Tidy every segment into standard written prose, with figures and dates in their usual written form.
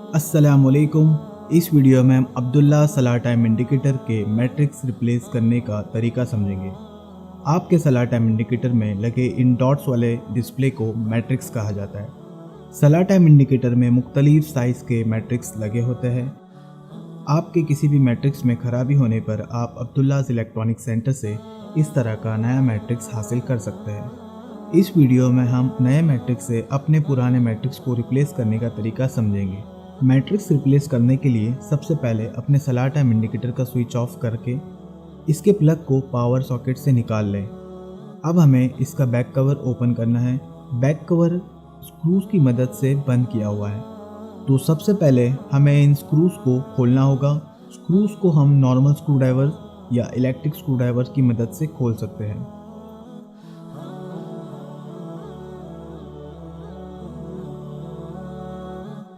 अस्सलामुअलैकुम। इस वीडियो में हम अब्दुल्ला सलाह टाइम इंडिकेटर के मैट्रिक्स रिप्लेस करने का तरीका समझेंगे। आपके सलाह टाइम इंडिकेटर में लगे इन डॉट्स वाले डिस्प्ले को मैट्रिक्स कहा जाता है। सलाह टाइम इंडिकेटर में मुख्तलिफ साइज़ के मैट्रिक्स लगे होते हैं। आपके किसी भी मैट्रिक्स में खराबी होने पर आप अब्दुल्लाज़ इलेक्ट्रॉनिक सेंटर से इस तरह का नया मैट्रिक्स हासिल कर सकते हैं। इस वीडियो में हम नए मैट्रिक्स से अपने पुराने मैट्रिक्स को रिप्लेस करने का तरीका समझेंगे। मैट्रिक्स रिप्लेस करने के लिए सबसे पहले अपने सलाह टाइम इंडिकेटर का स्विच ऑफ करके इसके प्लग को पावर सॉकेट से निकाल लें। अब हमें इसका बैक कवर ओपन करना है। बैक कवर स्क्रूज की मदद से बंद किया हुआ है, तो सबसे पहले हमें इन स्क्रूज को खोलना होगा। स्क्रूज को हम नॉर्मल स्क्रू ड्राइवर या इलेक्ट्रिक स्क्रू ड्राइवर की मदद से खोल सकते हैं।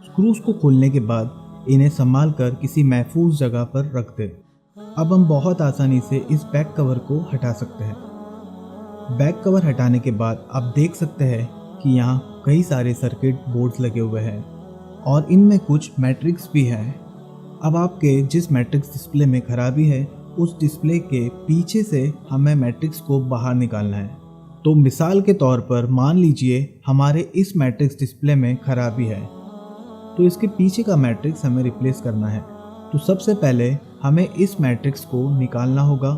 स्क्रूज को खोलने के बाद इन्हें संभाल कर किसी महफूज जगह पर रख दें। अब हम बहुत आसानी से इस बैक कवर को हटा सकते हैं। बैक कवर हटाने के बाद आप देख सकते हैं कि यहाँ कई सारे सर्किट बोर्ड्स लगे हुए हैं और इनमें कुछ मैट्रिक्स भी हैं। अब आपके जिस मैट्रिक्स डिस्प्ले में खराबी है उस डिस्प्ले के पीछे से हमें मैट्रिक्स को बाहर निकालना है। तो मिसाल के तौर पर मान लीजिए हमारे इस मैट्रिक्स डिस्प्ले में खराबी है, तो इसके पीछे का मैट्रिक्स हमें रिप्लेस करना है। तो सबसे पहले हमें इस मैट्रिक्स को निकालना होगा।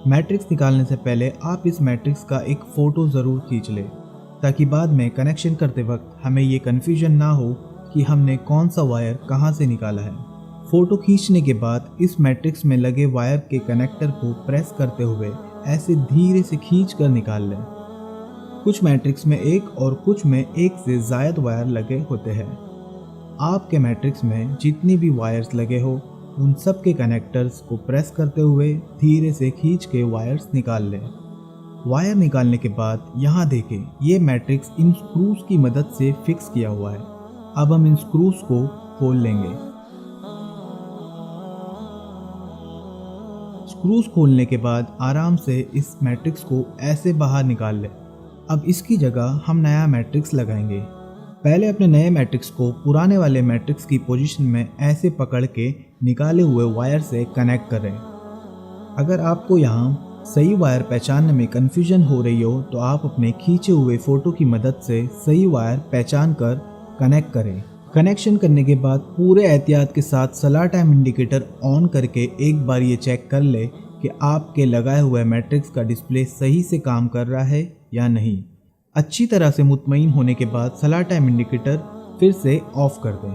मैट्रिक्स निकालने से पहले आप इस मैट्रिक्स का एक फ़ोटो ज़रूर खींच लें, ताकि बाद में कनेक्शन करते वक्त हमें ये कन्फ्यूजन ना हो कि हमने कौन सा वायर कहाँ से निकाला है। फ़ोटो खींचने के बाद इस मैट्रिक्स में लगे वायर के कनेक्टर को प्रेस करते हुए ऐसे धीरे से खींच कर निकाल लें। कुछ मैट्रिक्स में एक और कुछ में एक से ज़ायद वायर लगे होते हैं। आपके मैट्रिक्स में जितनी भी वायर्स लगे हो उन सब के कनेक्टर्स को प्रेस करते हुए धीरे से खींच के वायर्स निकाल लें। वायर निकालने के बाद यहाँ देखें, ये मैट्रिक्स इन स्क्रूज की मदद से फिक्स किया हुआ है। अब हम इन स्क्रूज को खोल लेंगे। स्क्रूज खोलने के बाद आराम से इस मैट्रिक्स को ऐसे बाहर निकाल लें। अब इसकी जगह हम नया मैट्रिक्स लगाएंगे। पहले अपने नए मैट्रिक्स को पुराने वाले मैट्रिक्स की पोजीशन में ऐसे पकड़ के निकाले हुए वायर से कनेक्ट करें। अगर आपको यहाँ सही वायर पहचानने में कन्फ्यूजन हो रही हो तो आप अपने खींचे हुए फ़ोटो की मदद से सही वायर पहचान कर कनेक्ट करें। कनेक्शन करने के बाद पूरे एहतियात के साथ सलाह टाइम इंडिकेटर ऑन करके एक बार ये चेक कर ले कि आपके लगाए हुए मैट्रिक्स का डिस्प्ले सही से काम कर रहा है या नहीं। अच्छी तरह से मुतमईन होने के बाद सलाह टाइम इंडिकेटर फिर से ऑफ कर दें।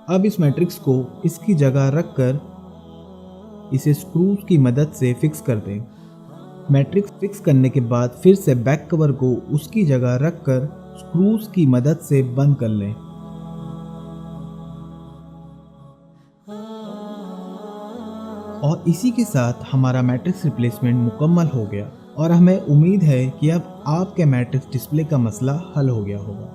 अब इस मैट्रिक्स को इसकी जगह रखकर इसे स्क्रूज की मदद से फिक्स कर दें। मैट्रिक्स फिक्स करने के बाद फिर से बैक कवर को उसकी जगह रखकर स्क्रूज की मदद से बंद कर लें। और इसी के साथ हमारा मैट्रिक्स रिप्लेसमेंट मुकम्मल हो गया और हमें उम्मीद है कि अब आपके मैट्रिक्स डिस्प्ले का मसला हल हो गया होगा।